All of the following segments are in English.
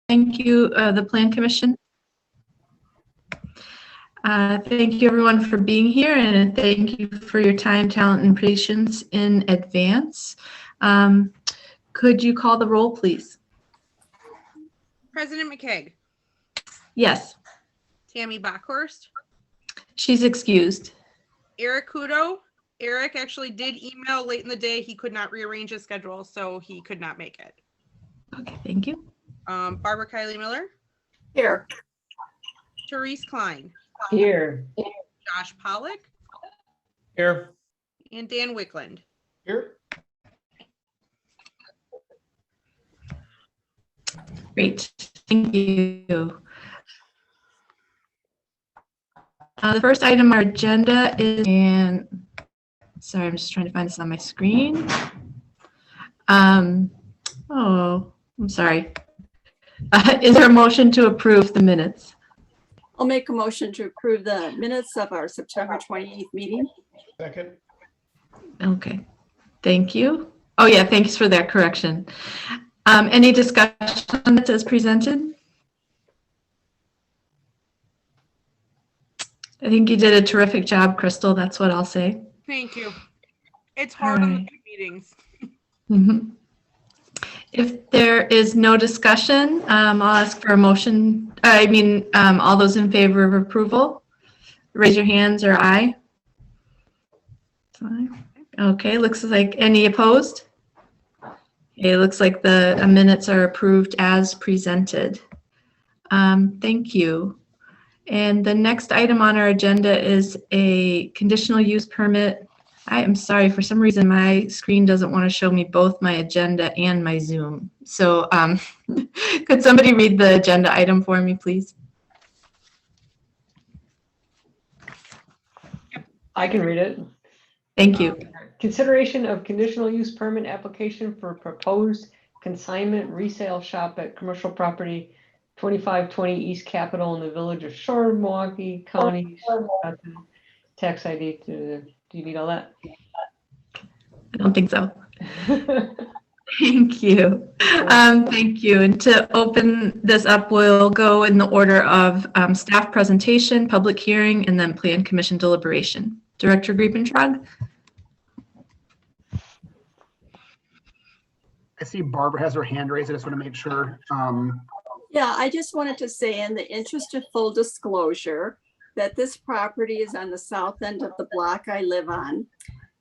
Thank you, the Plan Commission. Thank you everyone for being here, and thank you for your time, talent, and patience in advance. Could you call the roll, please? President McKeag. Yes. Tammy Bockhorst. She's excused. Eric Kudo. Eric actually did email late in the day. He could not rearrange his schedule, so he could not make it. Okay, thank you. Barbara Kiley Miller. Here. Therese Klein. Here. Josh Pollock. Here. And Dan Wickland. Here. Great, thank you. The first item on our agenda is, and sorry, I'm just trying to find this on my screen. Oh, I'm sorry. Is there a motion to approve the minutes? I'll make a motion to approve the minutes of our September 28th meeting. Second. Okay, thank you. Oh yeah, thanks for that correction. Any discussion on it as presented? I think you did a terrific job, Crystal. That's what I'll say. Thank you. It's hard on the right. meetings. Mm-hmm. If there is no discussion, I'll ask for a motion. All those in favor of approval, raise your hands or aye. Fine. Okay, looks like any opposed? Okay, it looks like the minutes are approved as presented. Thank you. And the next item on our agenda is a conditional use permit. I am sorry, for some reason my screen doesn't want to show me both my agenda and my Zoom. So could somebody read the agenda item for me, please? I can read it. Thank you. Consideration of conditional use permit application for proposed consignment resale shop at commercial property 2520 East Capitol in the village of Shorewood, Milwaukee County. Tax ID. Do you need all that? I don't think so. Thank you. Thank you. And to open this up, we'll go in the order of staff presentation, public hearing, and then Plan Commission deliberation. Director Griepentrag. I see Barbara has her hand raised. I just want to make sure. Yeah, I just wanted to say, in the interest of full disclosure, that this property is on the south end of the block I live on.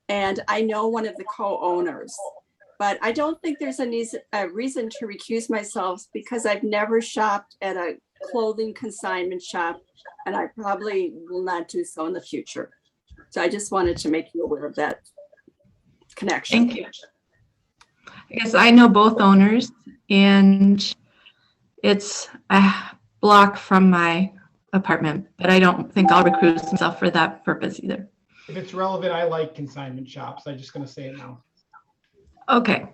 And I know one of the co-owners, but I don't think there's a reason to recuse myself because I've never shopped at a clothing consignment shop, and I probably will not do so in the future. So I just wanted to make you aware of that connection. Thank you. I guess I know both owners, and it's a block from my apartment, but I don't think I'll recuse myself for that purpose either. If it's relevant, I like consignment shops. I'm just going to say it now. Okay.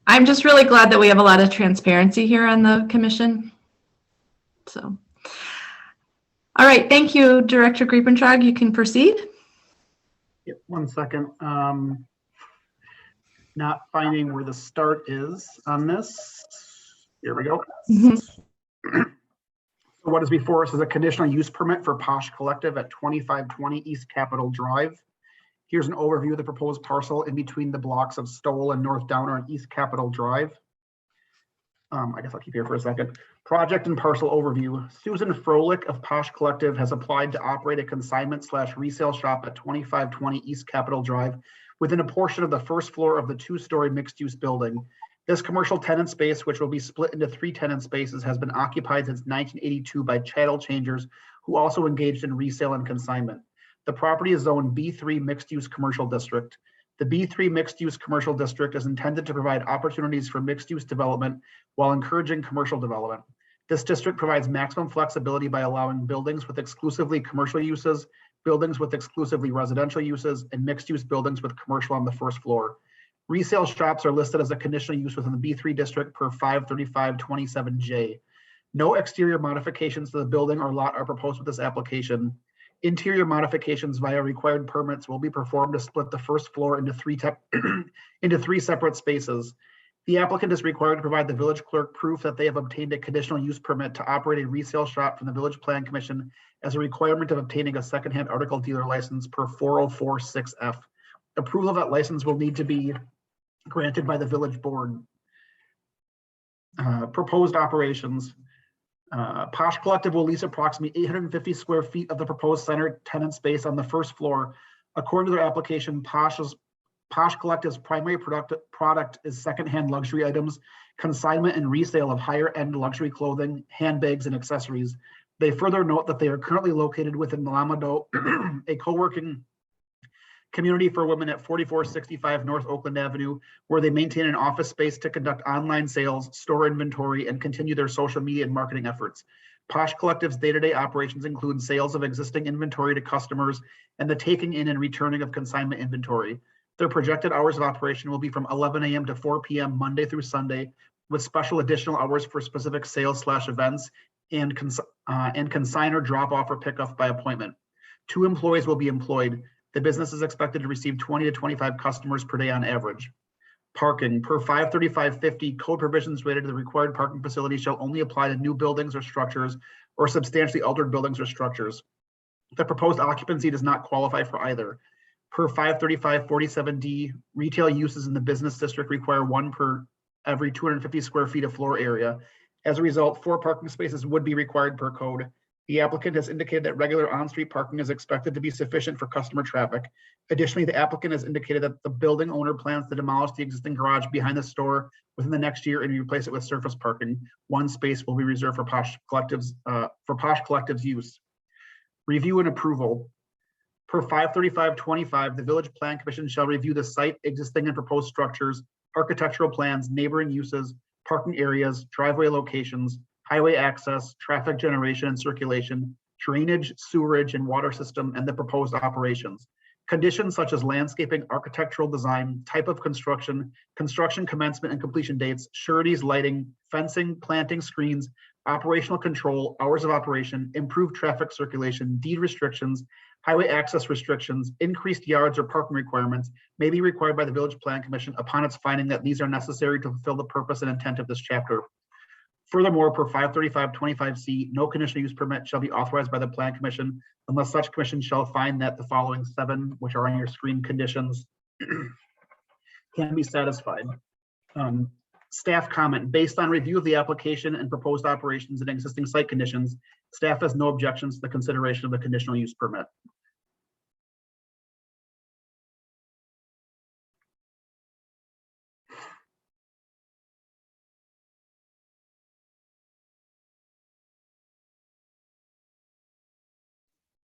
I'm just really glad that we have a lot of transparency here on the commission. So, all right. Thank you, Director Griepentrag. You can proceed. Yep, 1 second. Not finding where the start is on this. Here we go. So what is before us is a conditional use permit for Posh Collective at 2520 East Capitol Drive. Here's an overview of the proposed parcel in between the blocks of Stowell and North Downer on East Capitol Drive. I guess I'll keep here for a second. Project and parcel overview. Susan Froelich of Posh Collective has applied to operate a consignment/resale shop at 2520 East Capitol Drive within a portion of the first floor of the two-story mixed-use building. This commercial tenant space, which will be split into 3 tenant spaces, has been occupied since 1982 by chattel changers who also engaged in resale and consignment. The property is zoned B3 mixed-use commercial district. The B3 mixed-use commercial district is intended to provide opportunities for mixed-use development while encouraging commercial development. This district provides maximum flexibility by allowing buildings with exclusively commercial uses, buildings with exclusively residential uses, and mixed-use buildings with commercial on the first floor. Resale shops are listed as a conditional use within the B3 district per 53527J. No exterior modifications to the building or lot are proposed with this application. Interior modifications via required permits will be performed to split the first floor into three separate spaces. The applicant is required to provide the village clerk proof that they have obtained a conditional use permit to operate a resale shop from the Village Plan Commission as a requirement of obtaining a secondhand article dealer license per 4046F. Approval of that license will need to be granted by the village board. Proposed operations. Posh Collective will lease approximately 850 square feet of the proposed center tenant space on the first floor. According to their application, Posh Collective's primary product is secondhand luxury items, consignment and resale of higher-end luxury clothing, handbags, and accessories. They further note that they are currently located within Malamado, a co-working community for women at 4465 North Oakland Avenue, where they maintain an office space to conduct online sales, store inventory, and continue their social media and marketing efforts. Posh Collective's day-to-day operations include sales of existing inventory to customers and the taking in and returning of consignment inventory. Their projected hours of operation will be from 11 a.m. to 4 p.m. Monday through Sunday, with special additional hours for specific sales/events and consign or drop off or pick up by appointment. 2 employees will be employed. The business is expected to receive 20 to 25 customers per day on average. Parking. Per 53550, code provisions related to the required parking facility shall only apply to new buildings or structures or substantially altered buildings or structures. The proposed occupancy does not qualify for either. Per 53547D, retail uses in the business district require 1 per every 250 square feet of floor area. As a result, 4 parking spaces would be required per code. The applicant has indicated that regular on-street parking is expected to be sufficient for customer traffic. Additionally, the applicant has indicated that the building owner plans to demolish the existing garage behind the store within the next year and replace it with surface parking. 1 space will be reserved for Posh Collective's use. Review and approval. Per 53525, the Village Plan Commission shall review the site, existing and proposed structures, architectural plans, neighboring uses, parking areas, driveway locations, highway access, traffic generation and circulation, drainage, sewerage, and water system, and the proposed operations. Conditions such as landscaping, architectural design, type of construction, construction commencement and completion dates, sureties, lighting, fencing, planting screens, operational control, hours of operation, improved traffic circulation, deed restrictions, highway access restrictions, increased yards or parking requirements may be required by the Village Plan Commission upon its finding that these are necessary to fulfill the purpose and intent of this chapter. Furthermore, per 53525C, no conditional use permit shall be authorized by the Plan Commission unless such commission shall find that the following 7, which are on your screen, conditions can be satisfied. Staff comment. Based on review of the application and proposed operations and existing site conditions, staff has no objections to the consideration of the conditional use permit.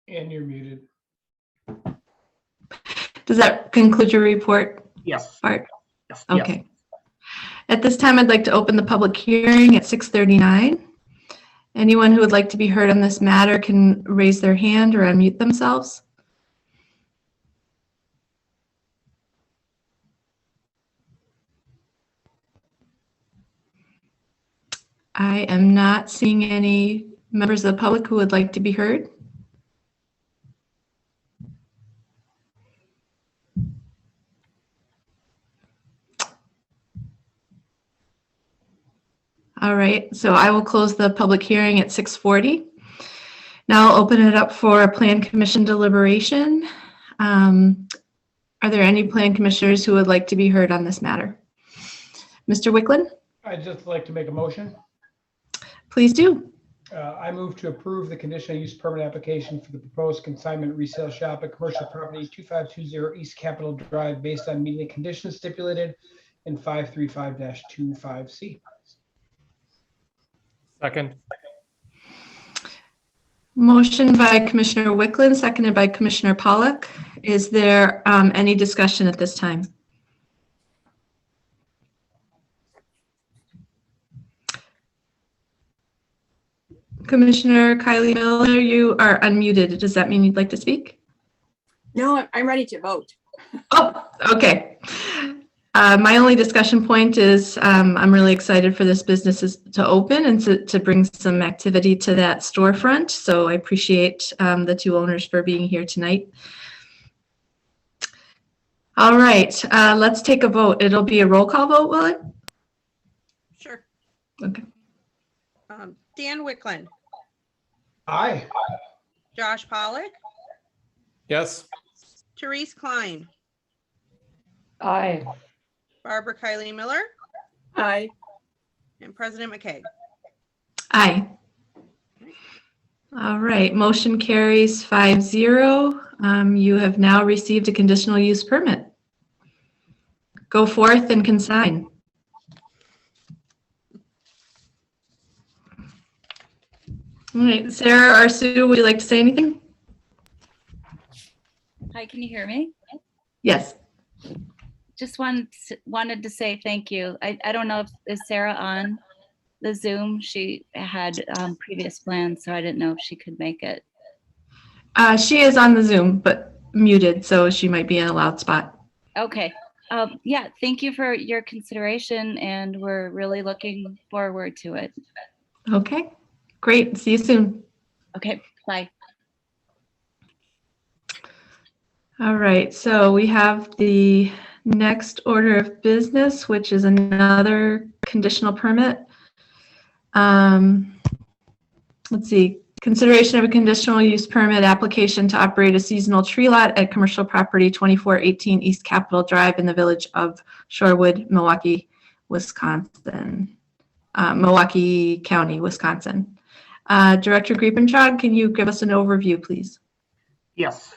And you're muted. Does that conclude your report, Yes. Bart? Yes. Okay. At this time, I'd like to open the public hearing at 6:39. Anyone who would like to be heard on this matter can raise their hand or unmute themselves. I am not seeing any members of the public who would like to be heard. All right, so I will close the public hearing at 6:40. Now I'll open it up for Plan Commission deliberation. Are there any Plan Commissioners who would like to be heard on this matter? Mr. Wicklund, I'd just like to make a motion. please do. I move to approve the conditional use permit application for the proposed consignment resale shop at commercial property 2520 East Capitol Drive based on meeting the conditions stipulated in 535-25C. Second. Motion by Commissioner Wicklund, seconded by Commissioner Pollock. Is there any discussion at this time? Commissioner Kylie Miller, you are unmuted. Does that mean you'd like to speak? No, I'm ready to vote. Oh, okay. My only discussion point is I'm really excited for this business to open and to bring some activity to that storefront. So I appreciate the 2 owners for being here tonight. All right, let's take a vote. It'll be a roll call vote, will it? Okay. Dan Wicklund, Aye. Josh Pollock, Yes. Therese Klein, Aye. Barbara Kylie Miller, Aye. and President McKay. Aye. All right, motion carries 5-0. You have now received a conditional use permit. Go forth and consign. All right, Sarah or Sue, would you like to say anything? Hi, can you hear me? Yes. Just wanted to say thank you. I don't know if is Sarah on the Zoom. She had previous plans, so I didn't know if she could make it. She is on the Zoom, but muted, so she might be in a loud spot. Okay. Yeah, thank you for your consideration, and we're really looking forward to it. Okay, great. See you soon. Okay, bye. All right, so we have the next order of business, which is another conditional permit. Let's see, consideration of a conditional use permit application to operate a seasonal tree lot at commercial property 2418 East Capitol Drive in the village of Shorewood, Milwaukee, Wisconsin, Milwaukee County, Wisconsin. Director Griepentrag, can you give us an overview, please? Yes.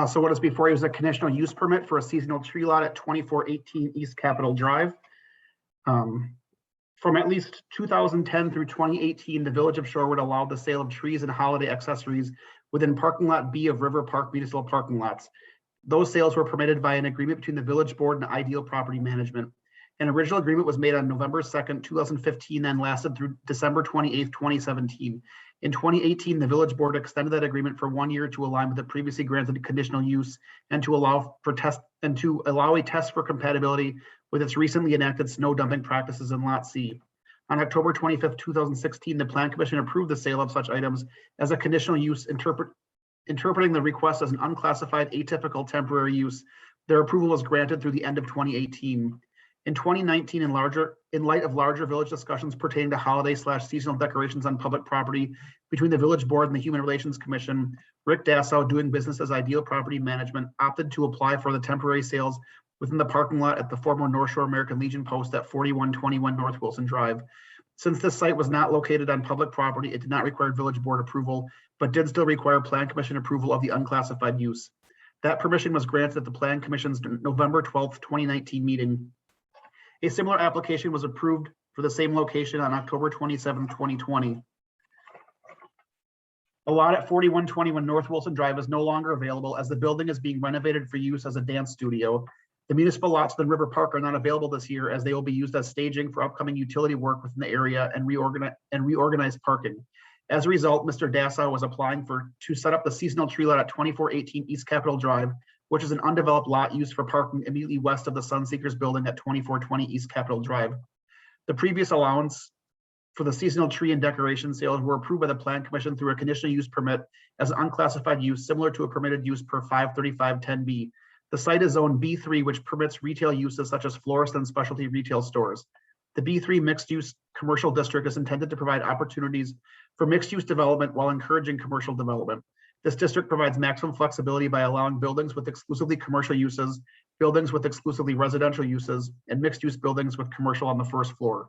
So what is before you is a conditional use permit for a seasonal tree lot at 2418 East Capitol Drive. From at least 2010 through 2018, the village of Shorewood allowed the sale of trees and holiday accessories within parking lot B of River Park municipal parking lots. Those sales were permitted by an agreement between the village board and Ideal Property Management. An original agreement was made on November 2nd, 2015, and lasted through December 28th, 2017. In 2018, the village board extended that agreement for 1 year to align with the previously granted conditional use and to allow a test for compatibility with its recently enacted snow dumping practices in Lot C. On October 25th, 2016, the Plan Commission approved the sale of such items as a conditional use, interpreting the request as an unclassified atypical temporary use. Their approval was granted through the end of 2018. In 2019, in light of larger village discussions pertaining to holiday/seasonal decorations on public property between the village board and the Human Relations Commission, Rick Dassow, doing business as Ideal Property Management, opted to apply for the temporary sales within the parking lot at the former North Shore American Legion post at 4121 North Wilson Drive. Since this site was not located on public property, it did not require village board approval, but did still require Plan Commission approval of the unclassified use. That permission was granted at the Plan Commission's November 12th, 2019 meeting. A similar application was approved for the same location on October 27, 2020. A lot at 4121 North Wilson Drive is no longer available as the building is being renovated for use as a dance studio. The municipal lots within River Park are not available this year as they will be used as staging for upcoming utility work within the area and reorganized parking. As a result, Mr. Dassow was applying to set up the seasonal tree lot at 2418 East Capitol Drive, which is an undeveloped lot used for parking immediately west of the Sunseekers building at 2420 East Capitol Drive. The previous allowance for the seasonal tree and decoration sales were approved by the Plan Commission through a conditional use permit as an unclassified use similar to a permitted use per 53510B. The site is zone B3, which permits retail uses such as florist and specialty retail stores. The B3 mixed-use commercial district is intended to provide opportunities for mixed-use development while encouraging commercial development. This district provides maximum flexibility by allowing buildings with exclusively commercial uses, buildings with exclusively residential uses, and mixed-use buildings with commercial on the first floor.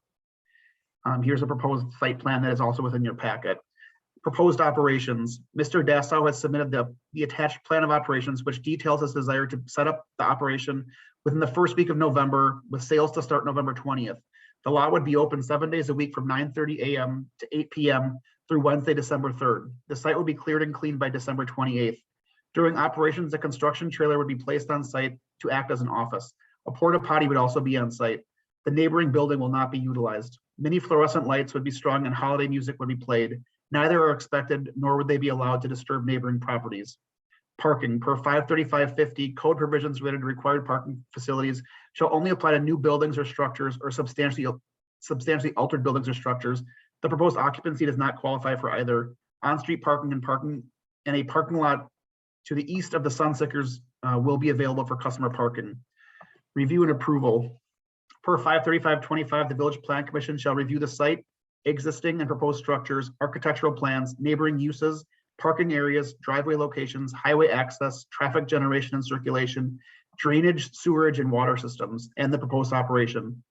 Here's a proposed site plan that is also within your packet. Proposed operations. Mr. Dassow has submitted the attached plan of operations, which details his desire to set up the operation within the first week of November, with sales to start November 20th. The lot would be open 7 days a week from 9:30 a.m. to 8 p.m. through Wednesday, December 3rd. The site will be cleared and cleaned by December 28th. During operations, a construction trailer would be placed on site to act as an office. A porta potty would also be on site. The neighboring building will not be utilized. Many fluorescent lights would be strung and holiday music would be played. Neither are expected, nor would they be allowed to disturb neighboring properties. Parking per 53550, code provisions related to required parking facilities shall only apply to new buildings or structures or substantially altered buildings or structures. The proposed occupancy does not qualify for either on-street parking and a parking lot to the east of the Sunseekers will be available for customer parking. Review and approval. Per 53525, the Village Plan Commission shall review the site, existing and proposed structures, architectural plans, neighboring uses, parking areas, driveway locations, highway access, traffic generation and circulation, drainage, sewerage, and water systems, and the proposed operation.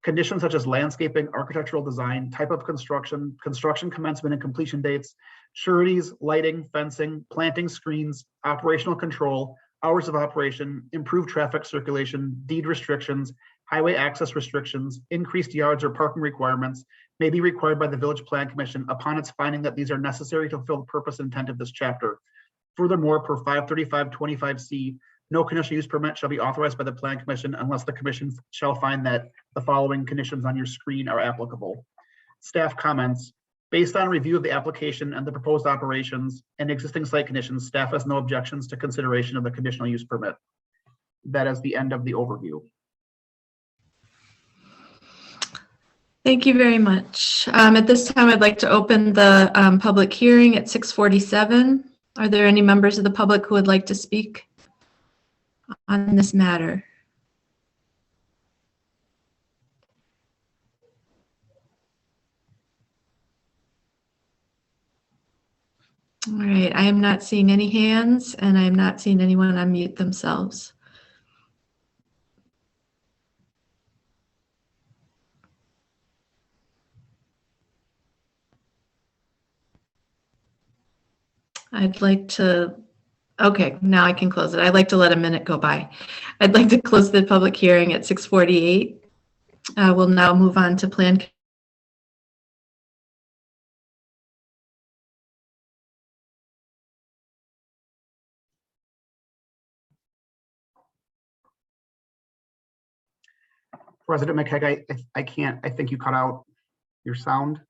Conditions such as landscaping, architectural design, type of construction, construction commencement and completion dates, sureties, lighting, fencing, planting screens, operational control, hours of operation, improved traffic circulation, deed restrictions, highway access restrictions, increased yards or parking requirements may be required by the Village Plan Commission upon its finding that these are necessary to fulfill the purpose and intent of this chapter. Furthermore, per 53525C, no conditional use permit shall be authorized by the Plan Commission unless the Commission shall find that the following conditions on your screen are applicable. Staff comments. Based on review of the application and the proposed operations and existing site conditions, staff has no objections to consideration of the conditional use permit. That is the end of the overview. Thank you very much. At this time, I'd like to open the public hearing at 6:47. Are there any members of the public who would like to speak on this matter? All right, I am not seeing any hands, and I am not seeing anyone unmute themselves. I'd like to, okay, now I can close it. I'd like to let a minute go by. I'd like to close the public hearing at 6:48. We'll now move on to plan. President McKeag, I think you cut out your sound.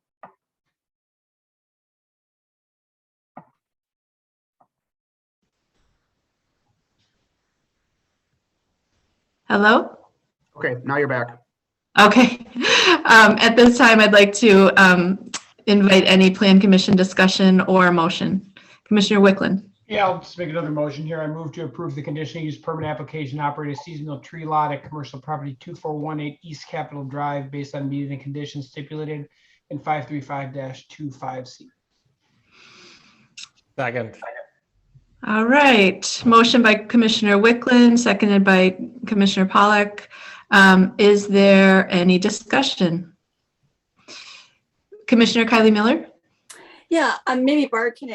Hello? Okay, now you're back. Okay. At this time, I'd like to invite any plan commission discussion or motion. Commissioner Wickland. Yeah, I'll just make another motion here. I move to approve the conditional use permit application to operate a seasonal tree lot at commercial property 2418 East Capitol Drive based on meeting the conditions stipulated in 535-25C. Second. All right. Motion by Commissioner Wickland, seconded by Commissioner Pollack. Is there any discussion? Commissioner Kylie Miller? Yeah, maybe Bart can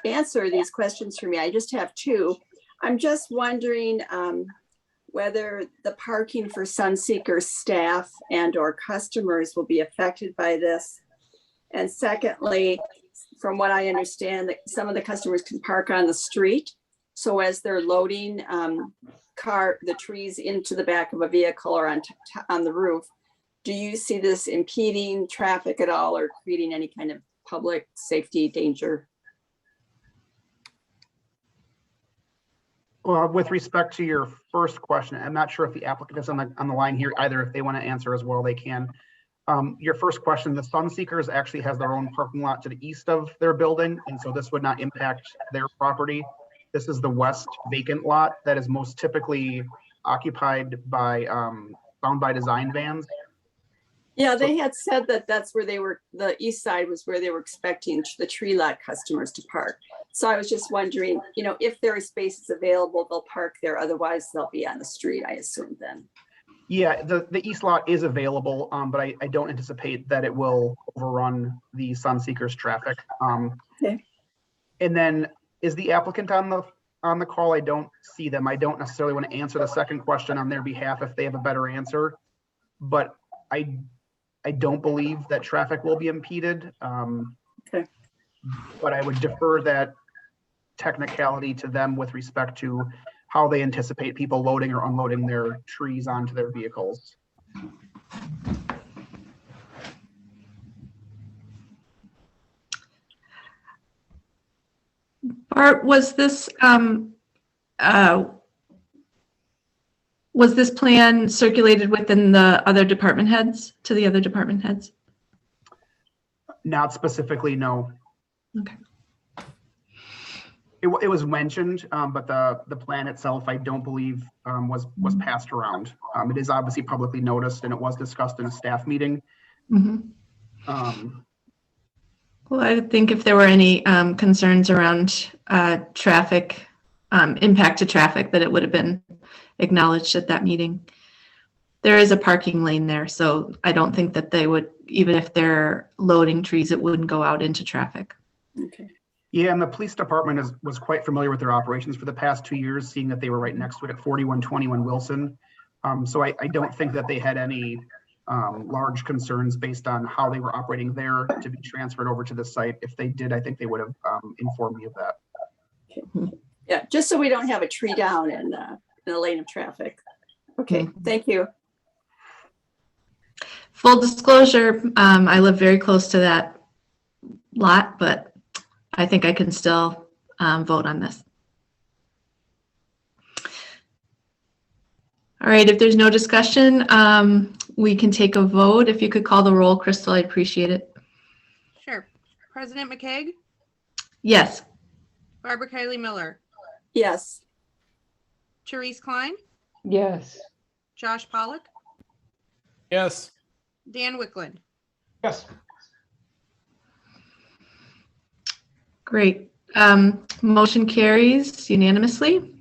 answer these questions for me. I just have two. I'm just wondering whether the parking for Sunseeker staff and or customers will be affected by this. And secondly, from what I understand, that some of the customers can park on the street. So as they're loading the trees into the back of a vehicle or on the roof, do you see this impeding traffic at all or creating any kind of public safety danger? Well, with respect to your first question, I'm not sure if the applicant is on the line here either. If they want to answer as well, they can. Your first question, the Sunseekers actually has their own parking lot to the east of their building, and so this would not impact their property. This is the west vacant lot that is most typically occupied by found by design vans. Yeah, they had said that that's where the east side was where they were expecting the tree lot customers to park. So I was just wondering, if there are spaces available, they'll park there. Otherwise, they'll be on the street, I assume then. Yeah, the east lot is available, but I don't anticipate that it will overrun the Sunseekers traffic. Okay. And then is the applicant on the call? I don't see them. I don't necessarily want to answer the second question on their behalf if they have a better answer, but I don't believe that traffic will be impeded. Okay. But I would defer that technicality to them with respect to how they anticipate people loading or unloading their trees onto their vehicles. Bart, was this plan circulated within the other department heads, to the other department heads? Not specifically, no. Okay. It was mentioned, but the plan itself, I don't believe was passed around. It is obviously publicly noticed, and it was discussed in a staff meeting. Mhm. Um, Well, I would think if there were any concerns around traffic, impact to traffic, that it would have been acknowledged at that meeting. There is a parking lane there, so I don't think that they would, even if they're loading trees, it wouldn't go out into traffic. Okay. Yeah, and the police department was quite familiar with their operations for the past 2 years, seeing that they were right next to it at 4121 Wilson. So I don't think that they had any large concerns based on how they were operating there to be transferred over to the site. If they did, I think they would have informed me of that. Yeah, just so we don't have a tree down in a lane of traffic. Okay, thank you. Full disclosure, I live very close to that lot, but I think I can still vote on this. All right, if there's no discussion, we can take a vote. If you could call the roll, Crystal, I'd appreciate it. Sure. President McCaig, Yes. Barbara Kiley Miller, Yes. Therese Klein, Yes. Josh Pollock, Yes. Dan Wickland. Yes. Great. Motion carries unanimously.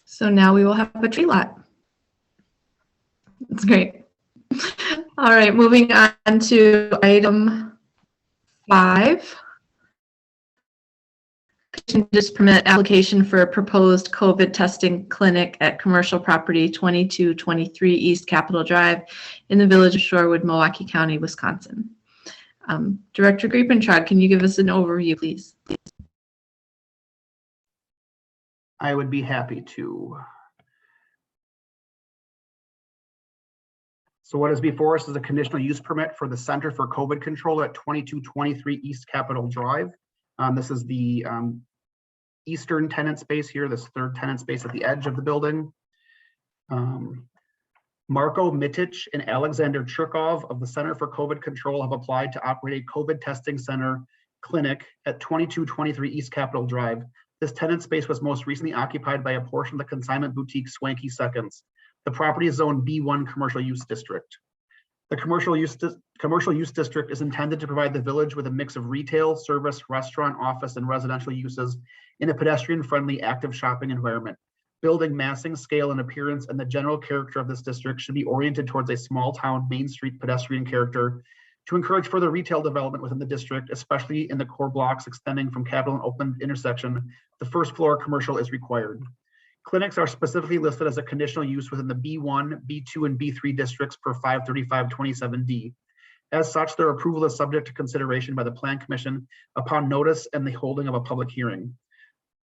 So now we will have a tree lot. That's great. All right, moving on to item 5. Just permit application for a proposed COVID testing clinic at commercial property 2223 East Capitol Drive in the village of Shorewood, Milwaukee County, Wisconsin. Director Griepentrag, can you give us an overview, please? I would be happy to. So what is before us is a conditional use permit for the Center for COVID Control at 2223 East Capitol Drive. This is the eastern tenant space here, this third tenant space at the edge of the building. Marko Mitic and Alexander Chirkov of the Center for COVID Control have applied to operate a COVID testing center clinic at 2223 East Capitol Drive. This tenant space was most recently occupied by a portion of the consignment boutique Swanky Seconds. The property is zoned B1 Commercial Use District. The commercial use district is intended to provide the village with a mix of retail, service, restaurant, office, and residential uses in a pedestrian-friendly, active shopping environment. Building massing, scale, and appearance, and the general character of this district should be oriented towards a small-town Main Street pedestrian character to encourage further retail development within the district, especially in the core blocks extending from Capitol and Oakland intersection. The first floor commercial is required. Clinics are specifically listed as a conditional use within the B1, B2, and B3 districts per 53527D. As such, their approval is subject to consideration by the Plan Commission upon notice and the holding of a public hearing.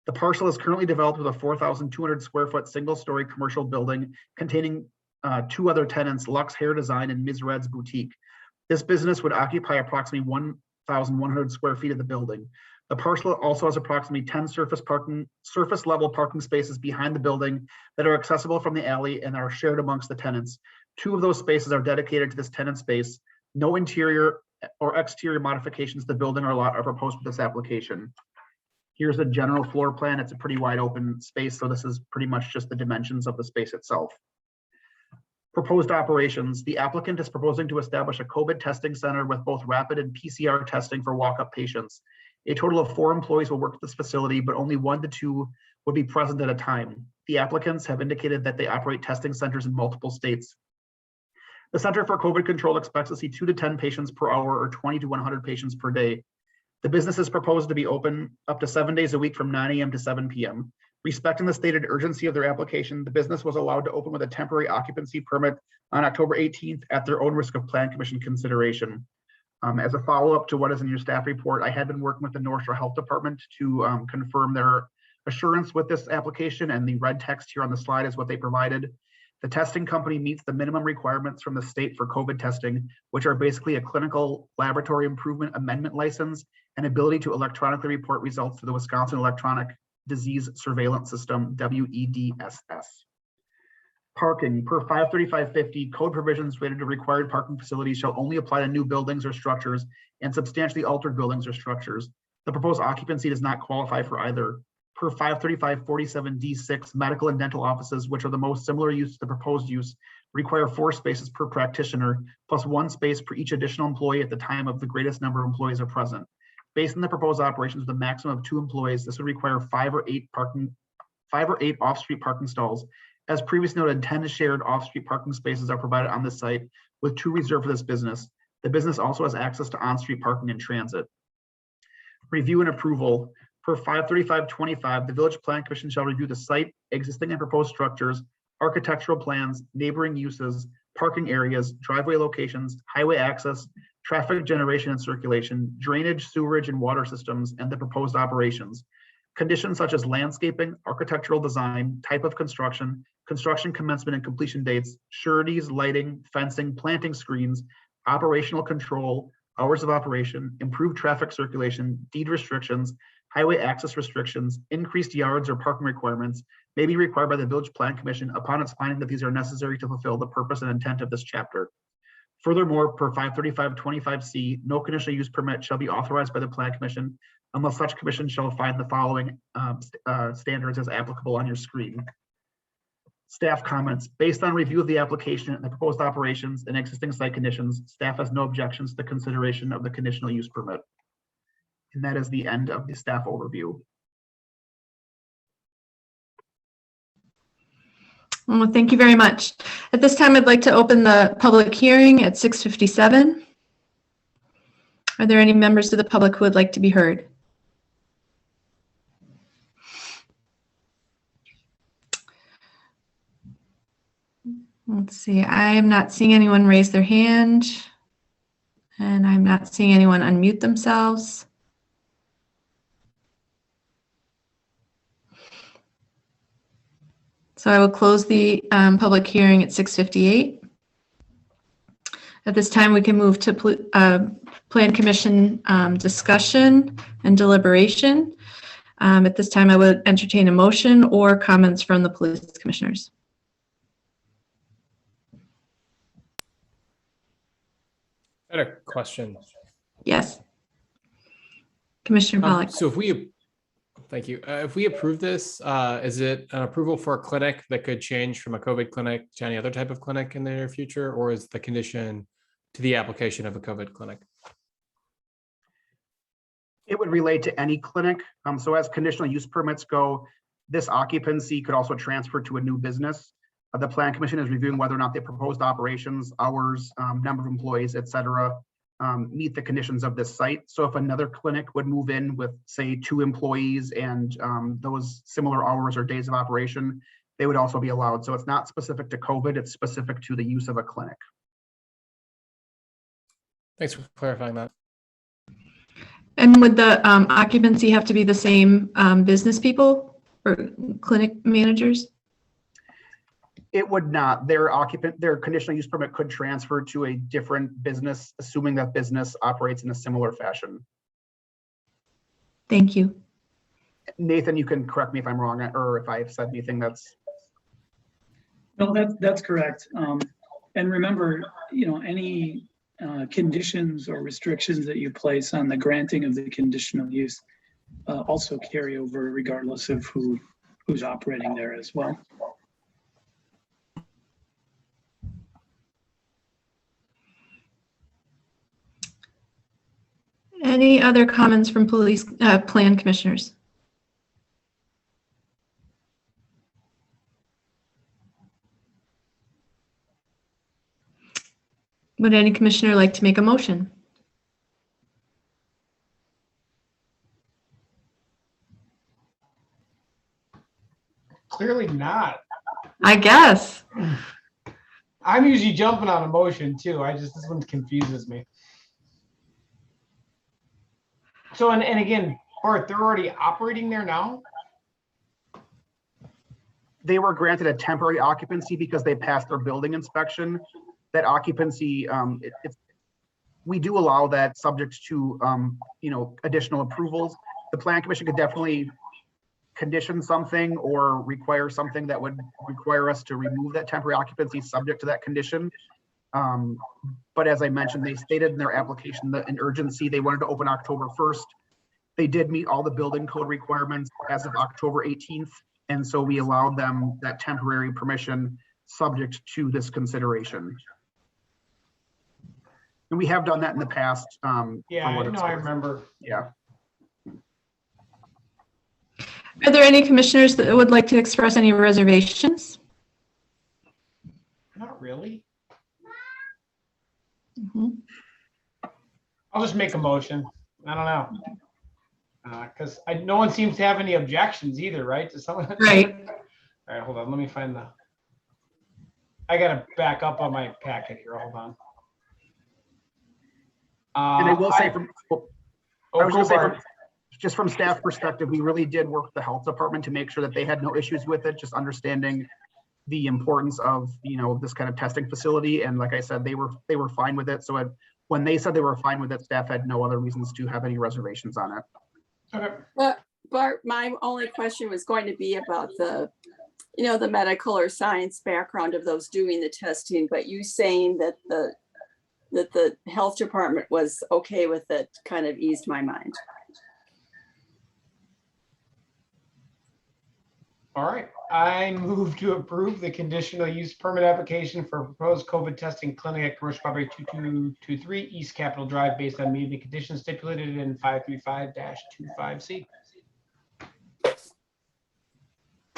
The parcel is currently developed with a 4,200 square foot single-story commercial building containing 2 other tenants, Lux Hair Design and Ms. Red's Boutique. This business would occupy approximately 1,100 square feet of the building. The parcel also has approximately 10 surface level parking spaces behind the building that are accessible from the alley and are shared amongst the tenants. 2 of those spaces are dedicated to this tenant space. No interior or exterior modifications to the building or lot are proposed with this application. Here's a general floor plan. It's a pretty wide open space, so this is pretty much just the dimensions of the space itself. Proposed operations. The applicant is proposing to establish a COVID testing center with both rapid and PCR testing for walk-up patients. A total of 4 employees will work at this facility, but only 1 to 2 would be present at a time. The applicants have indicated that they operate testing centers in multiple states. The Center for COVID Control expects to see 2 to 10 patients per hour or 20 to 100 patients per day. The business is proposed to be open up to 7 days a week from 9 a.m. to 7 p.m. Respecting the stated urgency of their application, the business was allowed to open with a temporary occupancy permit on October 18th at their own risk of Plan Commission consideration. As a follow-up to what is in your staff report, I had been working with the North Shore Health Department to confirm their assurance with this application, and the red text here on the slide is what they provided. The testing company meets the minimum requirements from the state for COVID testing, which are basically a clinical laboratory improvement amendment license and ability to electronically report results to the Wisconsin Electronic Disease Surveillance System, WEDSS. Parking. Per 53550, code provisions related to required parking facilities shall only apply to new buildings or structures and substantially altered buildings or structures. The proposed occupancy does not qualify for either. Per 535-47D6, medical and dental offices, which are the most similar use to the proposed use, require 4 spaces per practitioner, plus 1 space per each additional employee at the time of the greatest number of employees are present. Based on the proposed operations with a maximum of 2 employees, this would require 5 or 8 off-street parking stalls. As previously noted, 10 shared off-street parking spaces are provided on this site, with 2 reserved for this business. The business also has access to on-street parking and transit. Review and approval. Per 535-25, the Village Plan Commission shall review the site, existing and proposed structures, architectural plans, neighboring uses, parking areas, driveway locations, highway access, traffic generation and circulation, drainage, sewerage, and water systems, and the proposed operations. Conditions such as landscaping, architectural design, type of construction, construction commencement and completion dates, sureties, lighting, fencing, planting screens, operational control, hours of operation, improved traffic circulation, deed restrictions, highway access restrictions, increased yards or parking requirements may be required by the Village Plan Commission upon its finding that these are necessary to fulfill the purpose and intent of this chapter. Furthermore, per 535-25C, no conditional use permit shall be authorized by the Plan Commission unless such commission shall find the following standards as applicable on your screen. Staff comments. Based on review of the application and the proposed operations and existing site conditions, staff has no objections to the consideration of the conditional use permit. And that is the end of the staff overview. Well, thank you very much. At this time, I'd like to open the public hearing at 6:57. Are there any members of the public who would like to be heard? Let's see, I am not seeing anyone raise their hand, and I'm not seeing anyone unmute themselves. So I will close the public hearing at 6:58. At this time, we can move to Plan Commission discussion and deliberation. At this time, I would entertain a motion or comments from the police commissioners. I had a question. Yes. Commissioner Pollack. So thank you. If we approve this, is it an approval for a clinic that could change from a COVID clinic to any other type of clinic in the near future, or is the condition to the application of a COVID clinic? It would relate to any clinic. So as conditional use permits go, this occupancy could also transfer to a new business. The Plan Commission is reviewing whether or not the proposed operations, hours, number of employees, et cetera, meet the conditions of this site. So if another clinic would move in with, say, 2 employees and those similar hours or days of operation, they would also be allowed. So it's not specific to COVID, it's specific to the use of a clinic. Thanks for clarifying that. And would the occupancy have to be the same business people or clinic managers? It would not. Their conditional use permit could transfer to a different business, assuming that business operates in a similar fashion. Thank you. Nathan, you can correct me if I'm wrong or if I've said anything that's. No, that's correct. And remember, any conditions or restrictions that you place on the granting of the conditional use also carry over regardless of who's operating there as well. Any other comments from police plan commissioners? Would any commissioner like to make a motion? Clearly not. I guess. I'm usually jumping on a motion too. This one confuses me. So, and again, Bart, they're already operating there now? They were granted a temporary occupancy because they passed their building inspection. That occupancy, we do allow that subject to, additional approvals. The Plan Commission could definitely condition something or require something that would require us to remove that temporary occupancy subject to that condition. But as I mentioned, they stated in their application that an urgency, they wanted to open October 1st. They did meet all the building code requirements as of October 18th. And so we allowed them that temporary permission subject to this consideration. And we have done that in the past. Yeah, I know, I remember. Yeah. Are there any commissioners that would like to express any reservations? Not really. Mhm. I'll just make a motion. I don't know. Because no one seems to have any objections either, right? To someone. Right. All right, hold on. Let me find the. I gotta back up on my packet here. Hold on. And I will say from, I was go gonna say Bart. just from staff perspective, we really did work with the health department to make sure that they had no issues with it, just understanding the importance of, you know, this kind of testing facility. And like I said, they were fine with it. So when they said they were fine with it, staff had no other reasons to have any reservations on it. Okay. But Bart, my only question was going to be about the, you know, the medical or science background of those doing the testing, but you saying that the health department was okay with it kind of eased my mind. All right. I move to approve the conditional use permit application for proposed COVID testing clinic at commercial property 2223 East Capitol Drive based on meeting the conditions stipulated in 535-25C.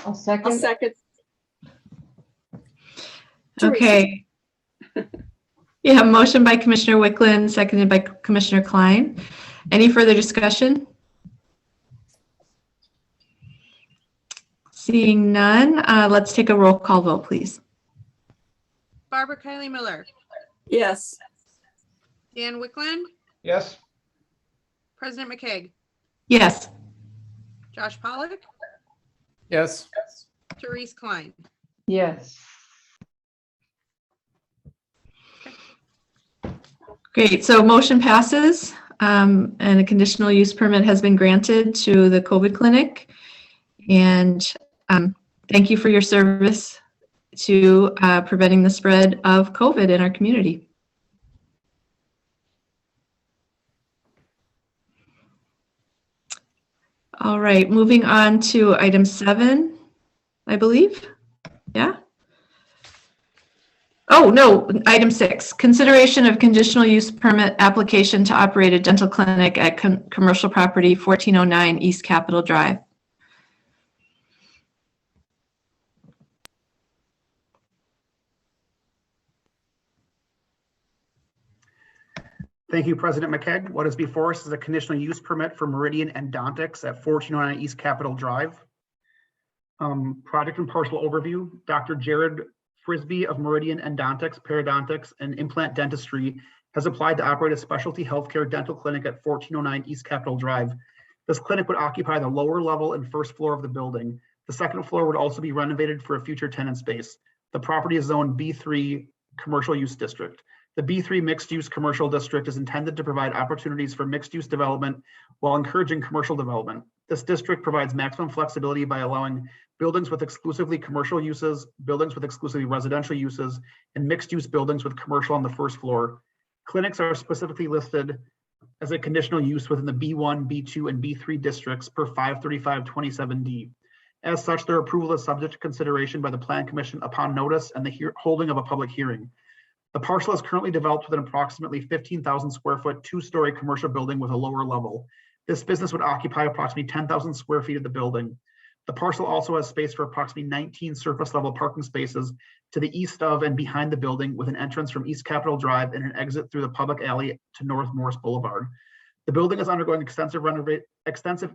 I'll I'll second. second. Okay. Yeah, motion by Commissioner Wickland, seconded by Commissioner Klein. Any further discussion? Seeing none, let's take a roll call vote, please. Barbara Kylie Miller, Yes. Dan Wickland, Yes. President McKeag, Yes. Josh Pollock, Yes. Therese Klein. Yes. Great, so motion passes, and a conditional use permit has been granted to the COVID clinic. And thank you for your service to preventing the spread of COVID in our community. All right, moving on to item 7, I believe. Yeah. Oh, no, item 6, consideration of conditional use permit application to operate a dental clinic at commercial property 1409 East Capitol Drive. Thank you, President McKeag. What is before us is a conditional use permit for Meridian Endontics at 1409 East Capitol Drive. Project and parcel overview. Dr. Jared Frisbee of Meridian Endontics, Periodontics, and Implant Dentistry has applied to operate a specialty healthcare dental clinic at 1409 East Capitol Drive. This clinic would occupy the lower level and first floor of the building. The second floor would also be renovated for a future tenant space. The property is zoned B3 commercial use district. The B3 mixed-use commercial district is intended to provide opportunities for mixed-use development while encouraging commercial development. This district provides maximum flexibility by allowing buildings with exclusively commercial uses, buildings with exclusively residential uses, and mixed-use buildings with commercial on the first floor. Clinics are specifically listed as a conditional use within the B1, B2, and B3 districts per 535-27D. As such, their approval is subject to consideration by the Plan Commission upon notice and the holding of a public hearing. The parcel is currently developed with an approximately 15,000 square foot, 2-story commercial building with a lower level. This business would occupy approximately 10,000 square feet of the building. The parcel also has space for approximately 19 surface level parking spaces to the east of and behind the building, with an entrance from East Capitol Drive and an exit through the public alley to North Morris Boulevard. The building is undergoing extensive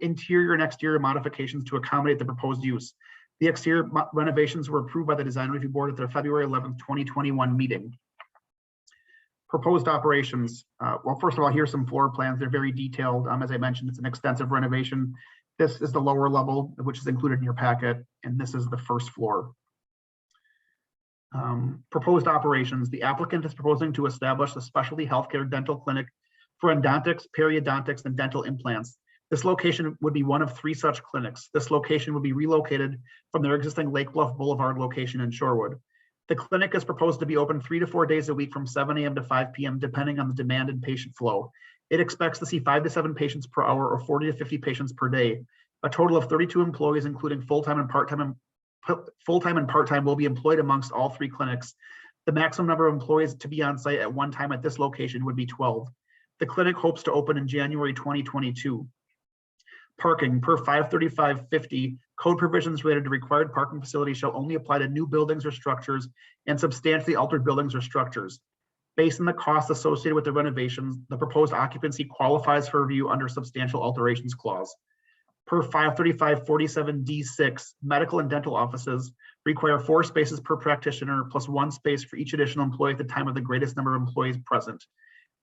interior and exterior modifications to accommodate the proposed use. The exterior renovations were approved by the Design Review Board at their February 11th, 2021 meeting. Proposed operations. Well, first of all, here's some floor plans. They're very detailed. As I mentioned, it's an extensive renovation. This is the lower level, which is included in your packet, and this is the first floor. Proposed operations. The applicant is proposing to establish a specialty healthcare dental clinic for endontics, periodontics, and dental implants. This location would be one of 3 such clinics. This location would be relocated from their existing Lake Bluff Boulevard location in Shorewood. The clinic is proposed to be open 3 to 4 days a week from 7 a.m. to 5 p.m. depending on the demand and patient flow. It expects to see 5 to 7 patients per hour or 40 to 50 patients per day. A total of 32 employees, including full-time and part-time will be employed amongst all 3 clinics. The maximum number of employees to be on site at one time at this location would be 12. The clinic hopes to open in January 2022. Parking per 53550, code provisions related to required parking facilities shall only apply to new buildings or structures and substantially altered buildings or structures. Based on the costs associated with the renovations, the proposed occupancy qualifies for review under substantial alterations clause. Per 53547D6, medical and dental offices require 4 spaces per practitioner plus 1 space for each additional employee at the time of the greatest number of employees present.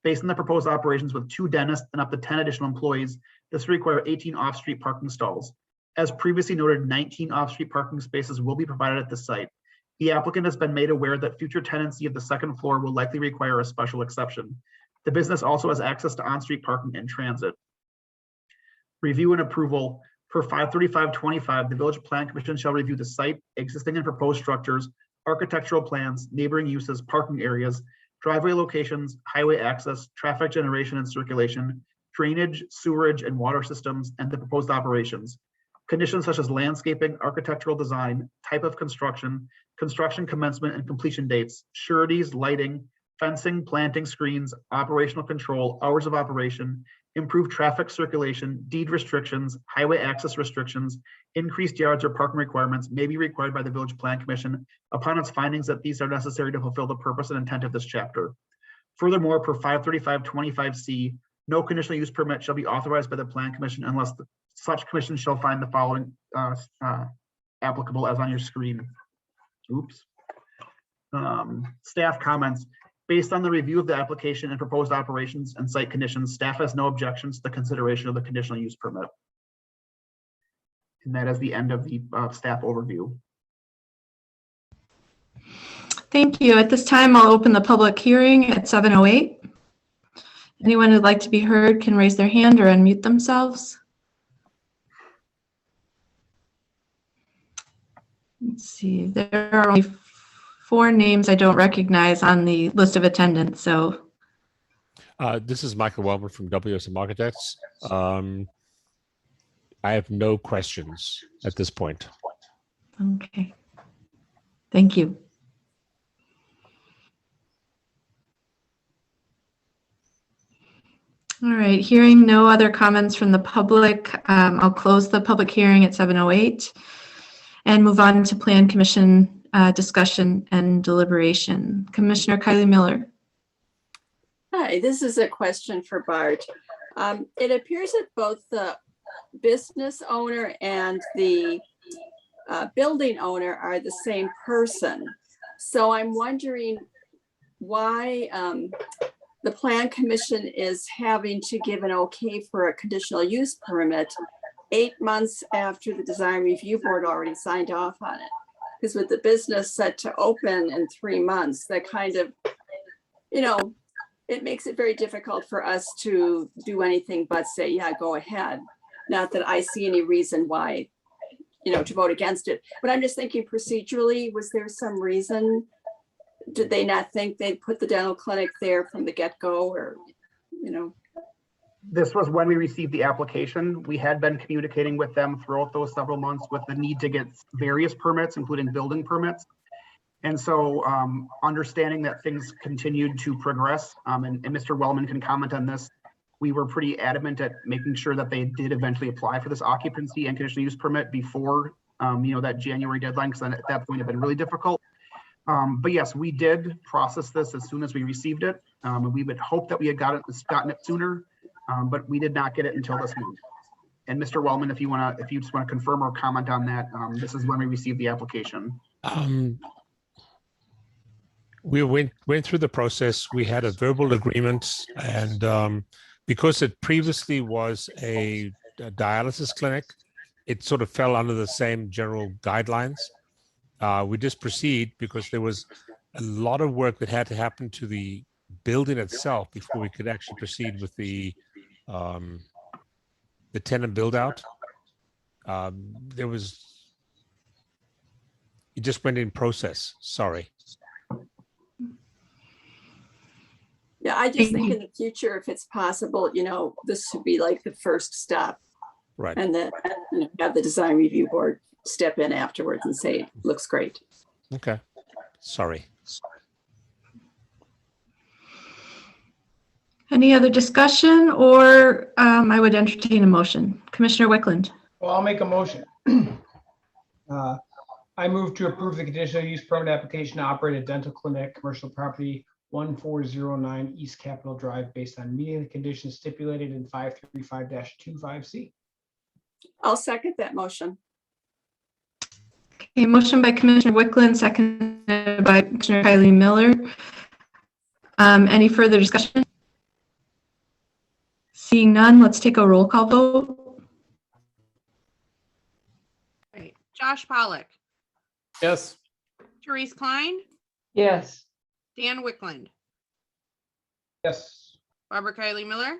Based on the proposed operations with 2 dentists and up to 10 additional employees, this will require 18 off-street parking stalls. As previously noted, 19 off-street parking spaces will be provided at the site. The applicant has been made aware that future tenancy of the 2nd floor will likely require a special exception. The business also has access to on-street parking and transit. Review and approval per 53525, the Village Plan Commission shall review the site, existing and proposed structures, architectural plans, neighboring uses, parking areas, driveway locations, highway access, traffic generation and circulation, drainage, sewerage, and water systems, and the proposed operations. Conditions such as landscaping, architectural design, type of construction, construction commencement and completion dates, sureties, lighting, fencing, planting screens, operational control, hours of operation, improved traffic circulation, deed restrictions, highway access restrictions, increased yards or parking requirements may be required by the Village Plan Commission upon its findings that these are necessary to fulfill the purpose and intent of this chapter. Furthermore, per 53525C, no conditional use permit shall be authorized by the Plan Commission unless such commission shall find the following applicable as on your screen. Oops. Staff comments. Based on the review of the application and proposed operations and site conditions, staff has no objections to the consideration of the conditional use permit. And that is the end of the staff overview. Thank you. At this time, I'll open the public hearing at 7:08. Anyone who'd like to be heard can raise their hand or unmute themselves. Let's see, there are only 4 names I don't recognize on the list of attendants, so. This is Michael Wellman from WSM Architects. I have no questions at this point. Okay. Thank you. All right, hearing no other comments from the public, I'll close the public hearing at 7:08 and move on to Plan Commission discussion and deliberation. Commissioner Kylie Miller. Hi, this is a question for Bart. It appears that both the business owner and the building owner are the same person. So I'm wondering why the Plan Commission is having to give an okay for a conditional use permit 8 months after the Design Review Board already signed off on it. Because with the business set to open in 3 months, that kind of, it makes it very difficult for us to do anything but say, yeah, go ahead. Not that I see any reason why, to vote against it. But I'm just thinking procedurally, was there some reason? Did they not think they'd put the dental clinic there from the get-go or, This was when we received the application. We had been communicating with them throughout those several months with the need to get various permits, including building permits. And so understanding that things continued to progress, and Mr. Wellman can comment on this, we were pretty adamant at making sure that they did eventually apply for this occupancy and conditional use permit before, that January deadline, because at that point it had been really difficult. But yes, we did process this as soon as we received it. And we would hope that we had gotten it sooner. But we did not get it until this month. And Mr. Wellman, if you just want to confirm or comment on that, this is when we received the application. We went through the process. We had a verbal agreement, and because it previously was a dialysis clinic, it sort of fell under the same general guidelines. We just proceed because there was a lot of work that had to happen to the building itself before we could actually proceed with the tenant build out. It just went in process. Sorry. Yeah, I just Thank think you. in the future, if it's possible, this should be like the first step. Right. And then have the design review board step in afterwards and say, looks great. Okay. Sorry. Any other discussion, or I would entertain a motion. Commissioner Wickland. Well, I'll make a motion. I move to approve the conditional use permit application to operate a dental clinic, commercial property 1409 East Capitol Drive, based on meeting the conditions stipulated in 535-25C. I'll second that motion. Okay, motion by Commissioner Wickland, seconded by Commissioner Kylie Miller. Any further discussion? Seeing none, let's take a roll call vote. Right. Josh Pollock, Yes. Therese Klein, Yes. Dan Wickland, Yes. Barbara Kylie Miller,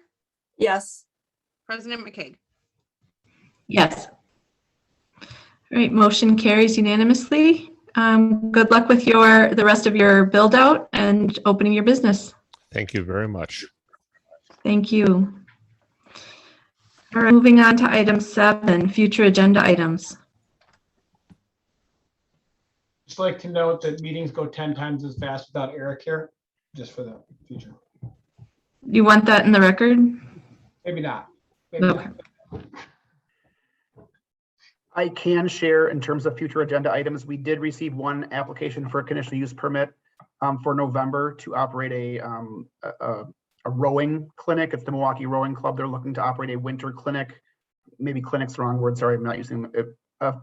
Yes. President McKay. Yes. All right, motion carries unanimously. Good luck with the rest of your build out and opening your business. Thank you very much. Thank you. All right, moving on to item 7, future agenda items. Just like to note that meetings go 10 times as fast without Eric here, just for the future. You want that in the record? Maybe not. Maybe Okay. not. I can share in terms of future agenda items, we did receive one application for a conditional use permit for November to operate a rowing clinic. It's the Milwaukee Rowing Club. They're looking to operate a winter clinic. Maybe clinic's the wrong word. Sorry, I'm not using a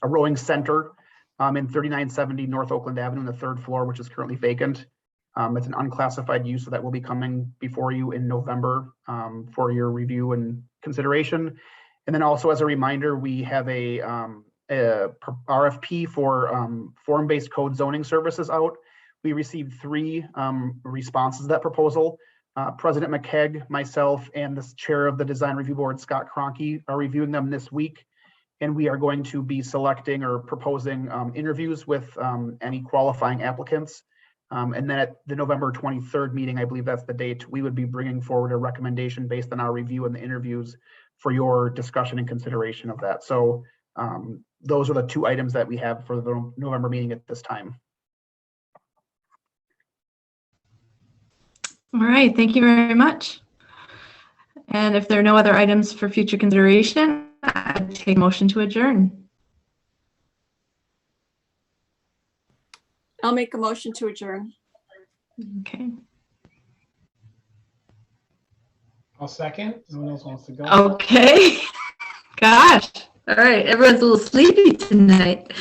rowing center in 3970 North Oakland Avenue, on the 3rd floor, which is currently vacant. It's an unclassified use, so that will be coming before you in November for your review and consideration. And then also, as a reminder, we have a RFP for form-based code zoning services out. We received 3 responses to that proposal. President McKeg, myself, and the chair of the design review board, Scott Cronky, are reviewing them this week. And we are going to be selecting or proposing interviews with any qualifying applicants. And then at the November 23rd meeting, I believe that's the date, we would be bringing forward a recommendation based on our review and the interviews for your discussion and consideration of that. So those are the 2 items that we have for the November meeting at this time. All right, thank you very much. And if there are no other items for future consideration, I'd take a motion to adjourn. I'll make a motion to adjourn. Okay. I'll second. No one else wants to go. Okay. Gosh. All right. Everyone's a little sleepy tonight.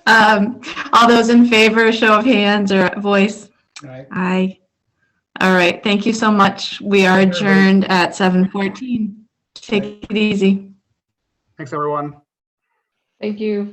All those in favor, show of hands or voice. All right. Aye. All right. Thank you so much. We are adjourned at 7:14. Take it easy. Thanks, everyone. Thank you.